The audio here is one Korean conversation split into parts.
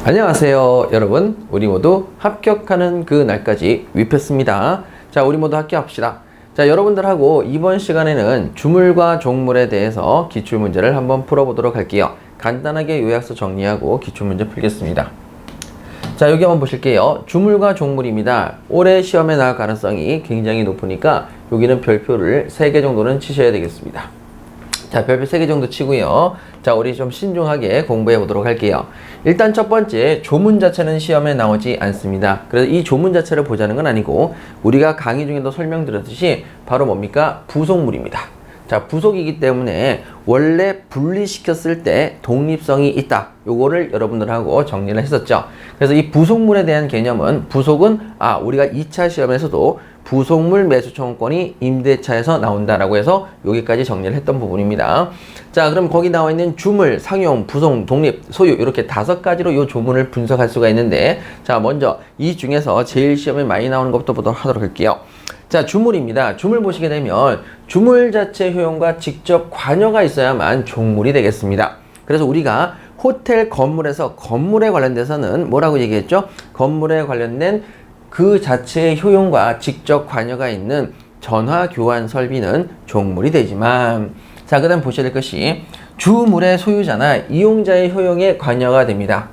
안녕하세요 여러분, 우리 모두 합격하는 그 날까지 위패스입니다. 자, 우리 모두 합격합시다. 자, 여러분들하고 이번 시간에는 주물과 종물에 대해서 기출문제를 한번 풀어보도록 할게요. 간단하게 요약서 정리하고 기출문제 풀겠습니다. 자, 여기 한번 보실게요. 주물과 종물입니다. 올해 시험에 나올 가능성이 굉장히 높으니까 여기는 별표를 3개 정도는 치셔야 되겠습니다. 자, 별표 3개 정도 치고요. 자, 우리 좀 신중하게 공부해 보도록 할게요. 일단 첫 번째, 조문 자체는 시험에 나오지 않습니다. 그래서 이 조문 자체를 보자는 건 아니고 우리가 강의 중에도 설명드렸듯이 바로 뭡니까? 부속물입니다. 자, 부속이기 때문에 원래 분리시켰을 때 독립성이 있다. 요거를 여러분들하고 정리를 했었죠. 그래서 이 부속물에 대한 개념은, 부속은 우리가 2차 시험에서도 부속물 매수청구권이 임대차에서 나온다라고 해서 여기까지 정리를 했던 부분입니다. 자, 그럼 거기 나와 있는 주물, 상용, 부속, 독립, 소유 이렇게 5가지로 이 조문을 분석할 수가 있는데, 자, 먼저 이 중에서 제일 시험에 많이 나오는 것부터 보도록 하도록 할게요. 자, 주물입니다. 주물 보시게 되면 주물 자체 효용과 직접 관여가 있어야만 종물이 되겠습니다. 그래서 우리가 호텔 건물에서 건물에 관련돼서는 뭐라고 얘기했죠? 건물에 관련된 그 자체의 효용과 직접 관여가 있는 전화 교환 설비는 종물이 되지만, 자, 그 다음 보셔야 될 것이 주물의 소유자나 이용자의 효용에 관여가 됩니다.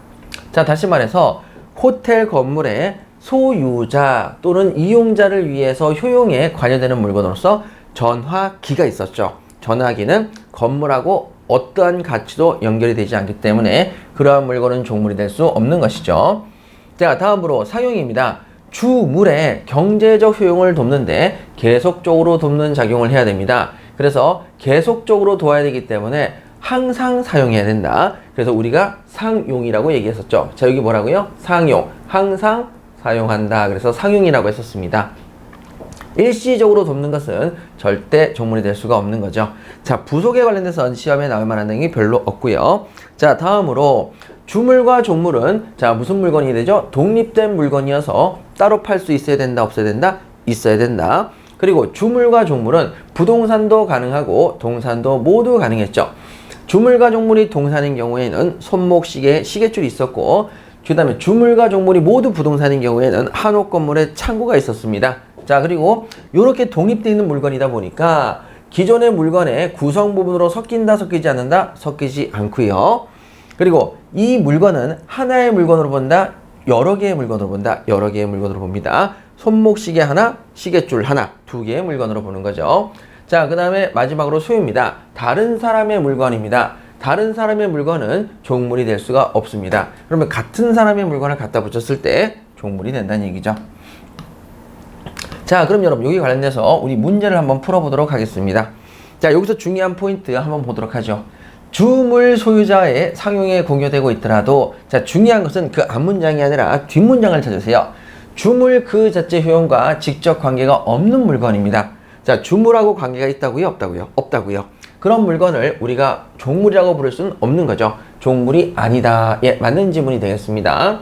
자, 다시 말해서 호텔 건물의 소유자 또는 이용자를 위해서 효용에 관여되는 물건으로서 전화기가 있었죠. 전화기는 건물하고 어떠한 가치도 연결이 되지 않기 때문에 그러한 물건은 종물이 될 수 없는 것이죠. 자, 다음으로 상용입니다. 주물의 경제적 효용을 돕는데 계속적으로 돕는 작용을 해야 됩니다. 그래서 계속적으로 도와야 되기 때문에 항상 사용해야 된다. 그래서 우리가 상용이라고 얘기했었죠. 자, 여기 뭐라고요? 상용, 항상 사용한다. 그래서 상용이라고 했었습니다. 일시적으로 돕는 것은 절대 종물이 될 수가 없는 거죠. 자, 부속에 관련돼서 시험에 나올 만한 내용이 별로 없고요. 자, 다음으로 주물과 종물은 자, 무슨 물건이 되죠? 독립된 물건이어서 따로 팔 수 있어야 된다, 없어야 된다? 있어야 된다. 그리고 주물과 종물은 부동산도 가능하고 동산도 모두 가능했죠. 주물과 종물이 동산인 경우에는 손목 시계, 시계줄이 있었고, 그 다음에 주물과 종물이 모두 부동산인 경우에는 한옥 건물에 창고가 있었습니다. 자, 그리고 이렇게 독립되어 있는 물건이다 보니까 기존의 물건의 구성 부분으로 섞인다, 섞이지 않는다? 섞이지 않고요. 그리고 이 물건은 하나의 물건으로 본다, 여러 개의 물건으로 본다, 여러 개의 물건으로 봅니다. 손목 시계 하나, 시계줄 하나, 2개의 물건으로 보는 거죠. 자, 그 다음에 마지막으로 소유입니다. 다른 사람의 물건입니다. 다른 사람의 물건은 종물이 될 수가 없습니다. 그러면 같은 사람의 물건을 갖다 붙였을 때 종물이 된다는 얘기죠. 자, 그럼 여러분 여기 관련돼서 우리 문제를 한번 풀어보도록 하겠습니다. 자, 여기서 중요한 포인트 한번 보도록 하죠. 주물 소유자의 상용에 공유되고 있더라도, 자, 중요한 것은 그 앞문장이 아니라 뒷문장을 찾으세요. 주물 그 자체 효용과 직접 관계가 없는 물건입니다. 자, 주물하고 관계가 있다고요? 없다고요? 없다고요. 그런 물건을 우리가 종물이라고 부를 수는 없는 거죠. 종물이 아니다. 예, 맞는 지문이 되겠습니다.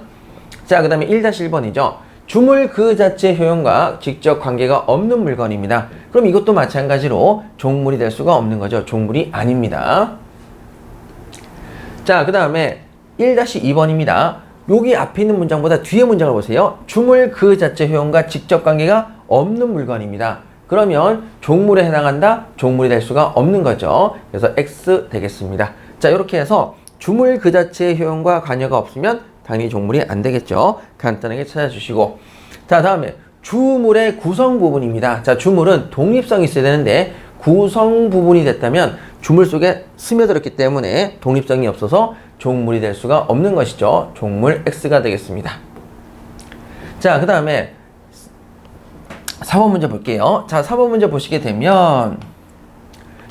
자, 그 다음에 1-1번이죠. 주물 그 자체 효용과 직접 관계가 없는 물건입니다. 그럼 이것도 마찬가지로 종물이 될 수가 없는 거죠. 종물이 아닙니다. 자, 그 다음에 1-2번입니다. 여기 앞에 있는 문장보다 뒤에 문장을 보세요. 주물 그 자체 효용과 직접 관계가 없는 물건입니다. 그러면 종물에 해당한다? 종물이 될 수가 없는 거죠. 그래서 X 되겠습니다. 자, 이렇게 해서 주물 그 자체의 효용과 관여가 없으면 당연히 종물이 안 되겠죠. 간단하게 찾아주시고. 자, 다음에 주물의 구성 부분입니다. 자, 주물은 독립성이 있어야 되는데 구성 부분이 됐다면 주물 속에 스며들었기 때문에 독립성이 없어서 종물이 될 수가 없는 것이죠. 종물 X가 되겠습니다. 자, 그 다음에 4번 문제 볼게요. 자, 4번 문제 보시게 되면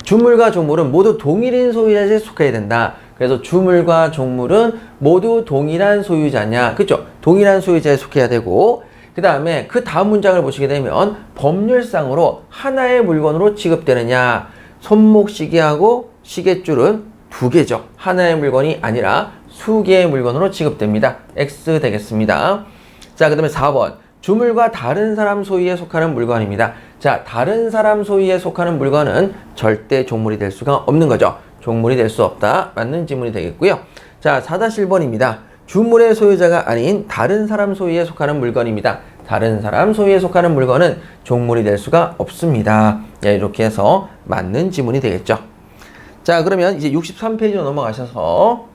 주물과 종물은 모두 동일인 소유자에 속해야 된다. 그래서 주물과 종물은 모두 동일한 소유자냐, 그쵸? 동일한 소유자에 속해야 되고, 그 다음에 그 다음 문장을 보시게 되면 법률상으로 하나의 물건으로 취급되느냐, 손목 시계하고 시계줄은 2개죠. 하나의 물건이 아니라 수개의 물건으로 취급됩니다. X 되겠습니다. 자, 그 다음에 4번. 주물과 다른 사람 소유에 속하는 물건입니다. 자, 다른 사람 소유에 속하는 물건은 절대 종물이 될 수가 없는 거죠. 종물이 될 수 없다. 맞는 지문이 되겠고요. 자, 4-1번입니다. 주물의 소유자가 아닌 다른 사람 소유에 속하는 물건입니다. 다른 사람 소유에 속하는 물건은 종물이 될 수가 없습니다. 네, 이렇게 해서 맞는 지문이 되겠죠. 자, 그러면 이제 63페이지로 넘어가셔서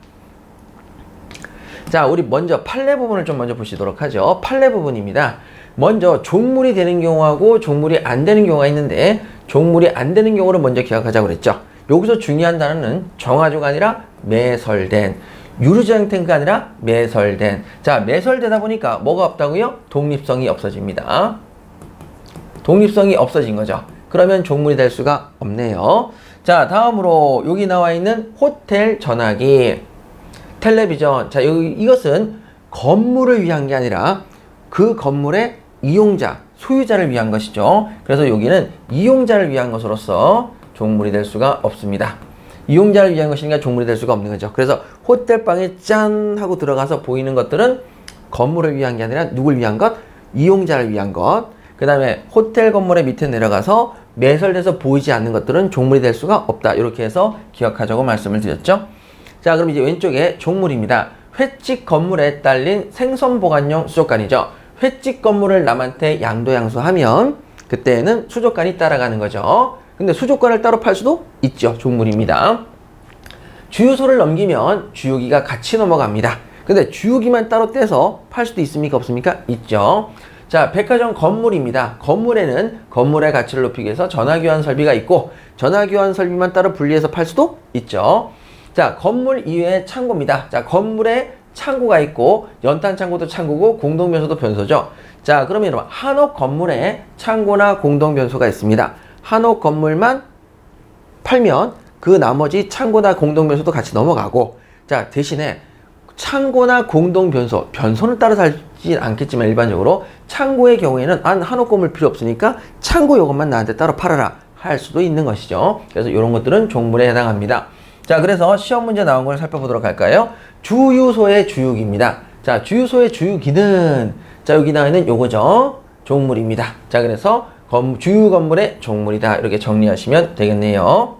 자, 우리 먼저 판례 부분을 좀 먼저 보시도록 하죠. 판례 부분입니다. 먼저 종물이 되는 경우하고 종물이 안 되는 경우가 있는데 종물이 안 되는 경우를 먼저 기억하자고 그랬죠. 여기서 중요한 단어는 정화조가 아니라 매설된, 유르주 형태가 아니라 매설된. 자, 매설되다 보니까 뭐가 없다고요? 독립성이 없어집니다. 독립성이 없어진 거죠. 그러면 종물이 될 수가 없네요. 자, 다음으로 여기 나와 있는 호텔, 전화기, 텔레비전. 자, 이것은 건물을 위한 게 아니라 그 건물의 이용자, 소유자를 위한 것이죠. 그래서 여기는 이용자를 위한 것으로서 종물이 될 수가 없습니다. 이용자를 위한 것이니까 종물이 될 수가 없는 거죠. 그래서 호텔방에 짠 하고 들어가서 보이는 것들은 건물을 위한 게 아니라 누굴 위한 것? 이용자를 위한 것. 그 다음에 호텔 건물의 밑에 내려가서 매설돼서 보이지 않는 것들은 종물이 될 수가 없다. 이렇게 해서 기억하자고 말씀을 드렸죠. 자, 그럼 이제 왼쪽에 종물입니다. 횟집 건물에 딸린 생선 보관용 수족관이죠. 횟집 건물을 남한테 양도양수하면 그때는 수족관이 따라가는 거죠. 근데 수족관을 따로 팔 수도 있죠. 종물입니다. 주유소를 넘기면 주유기가 같이 넘어갑니다. 근데 주유기만 따로 떼서 팔 수도 있습니까? 없습니까? 있죠. 자, 백화점 건물입니다. 건물에는 건물의 가치를 높이기 위해서 전화교환 설비가 있고 전화교환 설비만 따로 분리해서 팔 수도 있죠. 자, 건물 이외에 창고입니다. 자, 건물에 창고가 있고 연탄 창고도 창고고 공동 변소도 변소죠. 자, 그러면 여러분 한옥 건물에 창고나 공동 변소가 있습니다. 한옥 건물만 팔면 그 나머지 창고나 공동 변소도 같이 넘어가고, 자, 대신에 창고나 공동 변소, 변소는 따로 살지 않겠지만 일반적으로 창고의 경우에는 한옥 건물 필요 없으니까 창고 요것만 나한테 따로 팔아라 할 수도 있는 것이죠. 그래서 이런 것들은 종물에 해당합니다. 자, 그래서 시험 문제 나온 걸 살펴보도록 할까요? 주유소의 주유기입니다. 자, 주유소의 주유기는 자, 여기 나와 있는 요거죠. 종물입니다. 자, 그래서 주유 건물의 종물이다. 이렇게 정리하시면 되겠네요.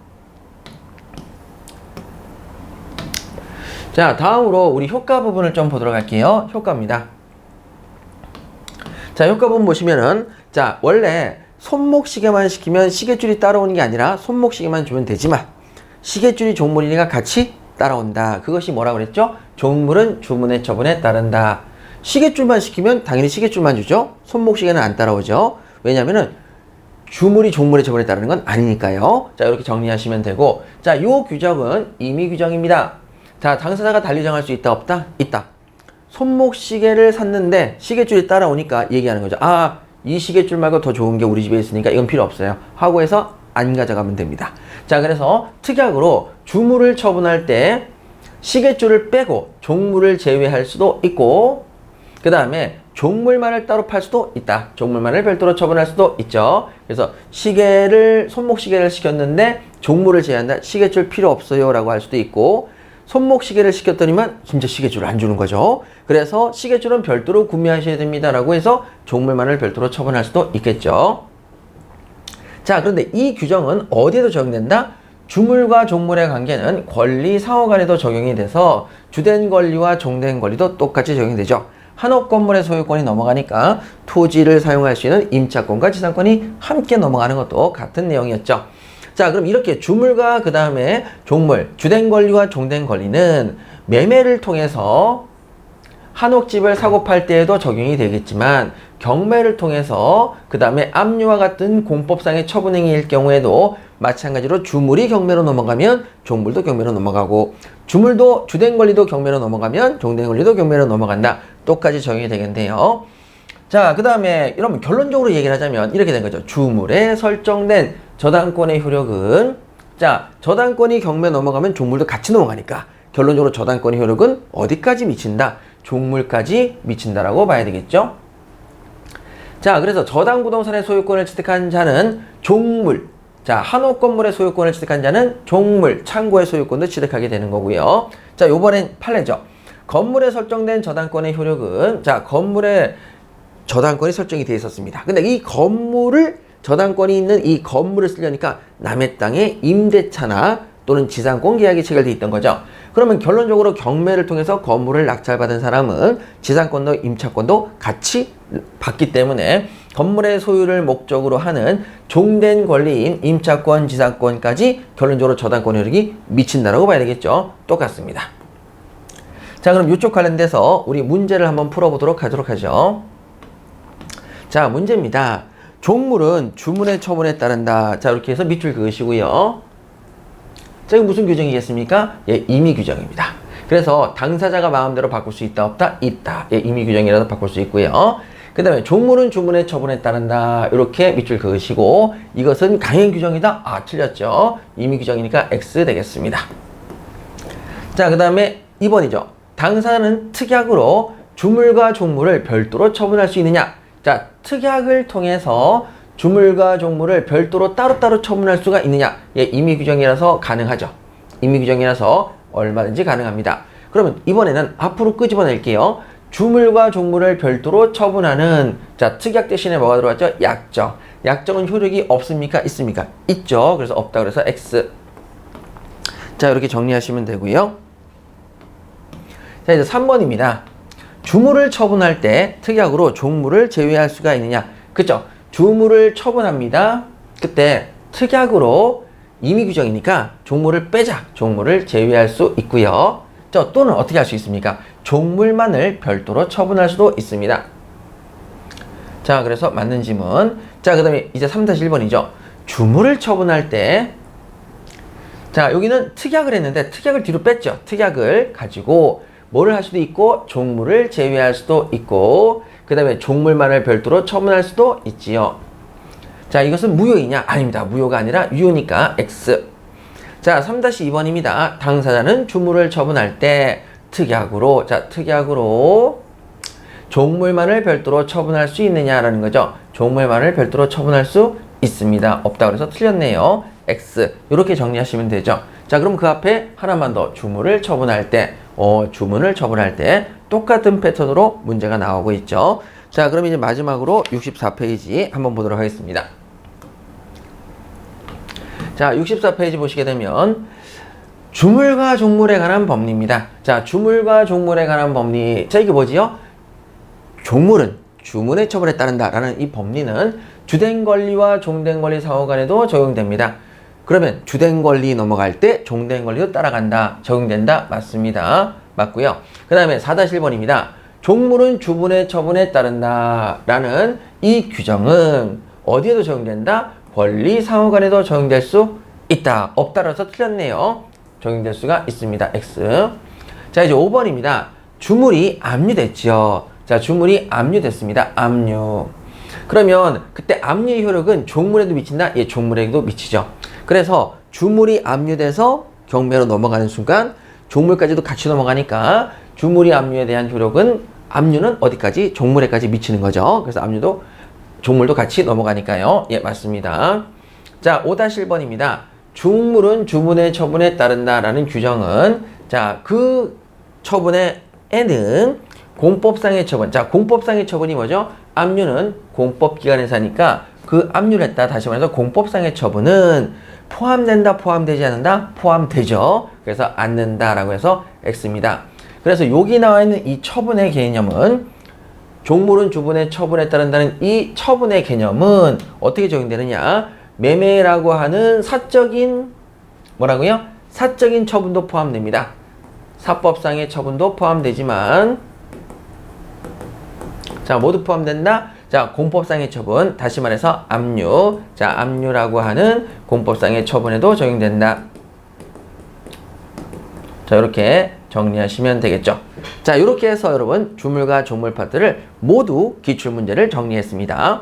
자, 다음으로 우리 효과 부분을 좀 보도록 할게요. 효과입니다. 자, 효과 부분 보시면은 자, 원래 손목시계만 시키면 시계줄이 따라오는 게 아니라 손목시계만 주면 되지만 시계줄이 종물이니까 같이 따라온다. 그것이 뭐라고 그랬죠? 종물은 주문의 처분에 따른다. 시계줄만 시키면 당연히 시계줄만 주죠. 손목시계는 안 따라오죠. 왜냐면은 주물이 종물의 처분에 따르는 건 아니니까요. 자, 이렇게 정리하시면 되고, 자, 요 규정은 임의 규정입니다. 자, 당사자가 달리 정할 수 있다, 없다? 있다. 손목시계를 샀는데 시계줄이 따라오니까 얘기하는 거죠. 아, 이 시계줄 말고 더 좋은 게 우리 집에 있으니까 이건 필요 없어요. 하고 해서 안 가져가면 됩니다. 자, 그래서 특약으로 주물을 처분할 때 시계줄을 빼고 종물을 제외할 수도 있고, 그 다음에 종물만을 따로 팔 수도 있다. 종물만을 별도로 처분할 수도 있죠. 그래서 손목시계를 시켰는데 종물을 제외한다. 시계줄 필요 없어요 라고 할 수도 있고, 손목시계를 시켰더니만 진짜 시계줄을 안 주는 거죠. 그래서 시계줄은 별도로 구매하셔야 됩니다 라고 해서 종물만을 별도로 처분할 수도 있겠죠. 자, 그런데 이 규정은 어디에도 적용된다? 주물과 종물의 관계는 권리 상호 간에도 적용이 돼서 주된 권리와 종된 권리도 똑같이 적용되죠. 한옥 건물의 소유권이 넘어가니까 토지를 사용할 수 있는 임차권과 지상권이 함께 넘어가는 것도 같은 내용이었죠. 자, 그럼 이렇게 주물과 그 다음에 종물, 주된 권리와 종된 권리는 매매를 통해서 한옥집을 사고 팔 때에도 적용이 되겠지만 경매를 통해서 그 다음에 압류와 같은 공법상의 처분행위일 경우에도 마찬가지로 주물이 경매로 넘어가면 종물도 경매로 넘어가고, 주물도 주된 권리도 경매로 넘어가면 종된 권리도 경매로 넘어간다. 똑같이 적용이 되겠네요. 자, 그 다음에 여러분 결론적으로 얘기를 하자면 이렇게 된 거죠. 주물에 설정된 저당권의 효력은, 자, 저당권이 경매 넘어가면 종물도 같이 넘어가니까 결론적으로 저당권의 효력은 어디까지 미친다? 종물까지 미친다라고 봐야 되겠죠. 자, 그래서 저당 부동산의 소유권을 취득한 자는 종물, 자, 한옥 건물의 소유권을 취득한 자는 종물, 창고의 소유권도 취득하게 되는 거고요. 자, 요번엔 판례죠. 건물에 설정된 저당권의 효력은, 자, 건물에 저당권이 설정이 되어 있었습니다. 근데 이 건물을, 저당권이 있는 이 건물을 쓰려니까 남의 땅에 임대차나 또는 지상권 계약이 체결되어 있던 거죠. 그러면 결론적으로 경매를 통해서 건물을 낙찰받은 사람은 지상권도 임차권도 같이 받기 때문에 건물의 소유를 목적으로 하는 종된 권리인 임차권, 지상권까지 결론적으로 저당권 효력이 미친다라고 봐야 되겠죠. 똑같습니다. 자, 그럼 이쪽 관련돼서 우리 문제를 한번 풀어보도록 하도록 하죠. 자, 문제입니다. 종물은 주문의 처분에 따른다. 자, 이렇게 해서 밑줄 그으시고요. 자, 이거 무슨 규정이겠습니까? 예, 임의 규정입니다. 그래서 당사자가 마음대로 바꿀 수 있다, 없다? 있다. 예, 임의 규정이라도 바꿀 수 있고요. 그 다음에 종물은 주문의 처분에 따른다. 이렇게 밑줄 그으시고, 이것은 강행 규정이다. 아, 틀렸죠. 임의 규정이니까 X 되겠습니다. 자, 그 다음에 2번이죠. 당사자는 특약으로 주물과 종물을 별도로 처분할 수 있느냐? 자, 특약을 통해서 주물과 종물을 별도로 따로따로 처분할 수가 있느냐? 예, 임의 규정이라서 가능하죠. 임의 규정이라서 얼마든지 가능합니다. 그러면 이번에는 앞으로 끄집어낼게요. 주물과 종물을 별도로 처분하는, 자, 특약 대신에 뭐가 들어갔죠? 약정. 약정은 효력이 없습니까? 있습니까? 있죠. 그래서 없다 그래서 X. 자, 이렇게 정리하시면 되고요. 자, 이제 3번입니다. 주물을 처분할 때 특약으로 종물을 제외할 수가 있느냐? 그쵸? 주물을 처분합니다. 그때 특약으로 임의 규정이니까 종물을 빼자. 종물을 제외할 수 있고요. 또는 어떻게 할 수 있습니까? 종물만을 별도로 처분할 수도 있습니다. 자, 그래서 맞는 지문. 자, 그 다음에 이제 3-1번이죠. 주물을 처분할 때, 자, 여기는 특약을 했는데 특약을 뒤로 뺐죠. 특약을 가지고 뭐를 할 수도 있고 종물을 제외할 수도 있고 그 다음에 종물만을 별도로 처분할 수도 있지요. 자, 이것은 무효이냐? 아닙니다. 무효가 아니라 유효니까 X. 자, 3-2번입니다. 당사자는 주물을 처분할 때 특약으로, 자, 특약으로 종물만을 별도로 처분할 수 있느냐라는 거죠. 종물만을 별도로 처분할 수 있습니다. 없다 그래서 틀렸네요. X. 이렇게 정리하시면 되죠. 자, 그럼 그 앞에 하나만 더. 주물을 처분할 때, 주문을 처분할 때 똑같은 패턴으로 문제가 나오고 있죠. 자, 그럼 이제 마지막으로 64페이지 한번 보도록 하겠습니다. 자, 64페이지 보시게 되면 주물과 종물에 관한 법리입니다. 자, 주물과 종물에 관한 법리. 자, 이게 뭐지요? 종물은 주문의 처분에 따른다라는 이 법리는 주된 권리와 종된 권리 상호 간에도 적용됩니다. 그러면 주된 권리 넘어갈 때 종된 권리도 따라간다. 적용된다. 맞습니다. 맞고요. 그 다음에 4-1번입니다. 종물은 주문의 처분에 따른다 라는 이 규정은 어디에도 적용된다? 권리 상호 간에도 적용될 수 있다. 없다라서 틀렸네요. 적용될 수가 있습니다. X. 자, 이제 5번입니다. 주물이 압류됐죠. 자, 주물이 압류됐습니다. 압류. 그러면 그때 압류의 효력은 종물에도 미친다? 예, 종물에도 미치죠. 그래서 주물이 압류돼서 경매로 넘어가는 순간 종물까지도 같이 넘어가니까 주물이 압류에 대한 효력은 압류는 어디까지? 종물에까지 미치는 거죠. 그래서 압류도 종물도 같이 넘어가니까요. 예, 맞습니다. 자, 5-1번입니다. 종물은 주문의 처분에 따른다라는 규정은, 자, 그 처분에는 공법상의 처분. 자, 공법상의 처분이 뭐죠? 압류는 공법기관에서 하니까 그 압류를 했다. 다시 말해서 공법상의 처분은 포함된다, 포함되지 않는다? 포함되죠. 그래서 않는다라고 해서 X입니다. 그래서 여기 나와 있는 이 처분의 개념은 종물은 주문의 처분에 따른다는 이 처분의 개념은 어떻게 적용되느냐? 매매라고 하는 사적인 뭐라고요? 사적인 처분도 포함됩니다. 사법상의 처분도 포함되지만, 자, 모두 포함된다? 자, 공법상의 처분, 다시 말해서 압류. 자, 압류라고 하는 공법상의 처분에도 적용된다. 자, 이렇게 정리하시면 되겠죠. 자, 이렇게 해서 여러분 주물과 종물 파트를 모두 기출문제를 정리했습니다.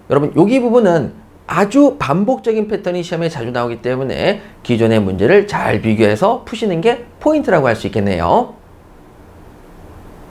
여러분 여기 부분은 아주 반복적인 패턴이 시험에 자주 나오기 때문에 기존의 문제를 잘 비교해서 푸시는 게 포인트라고 할 수 있겠네요.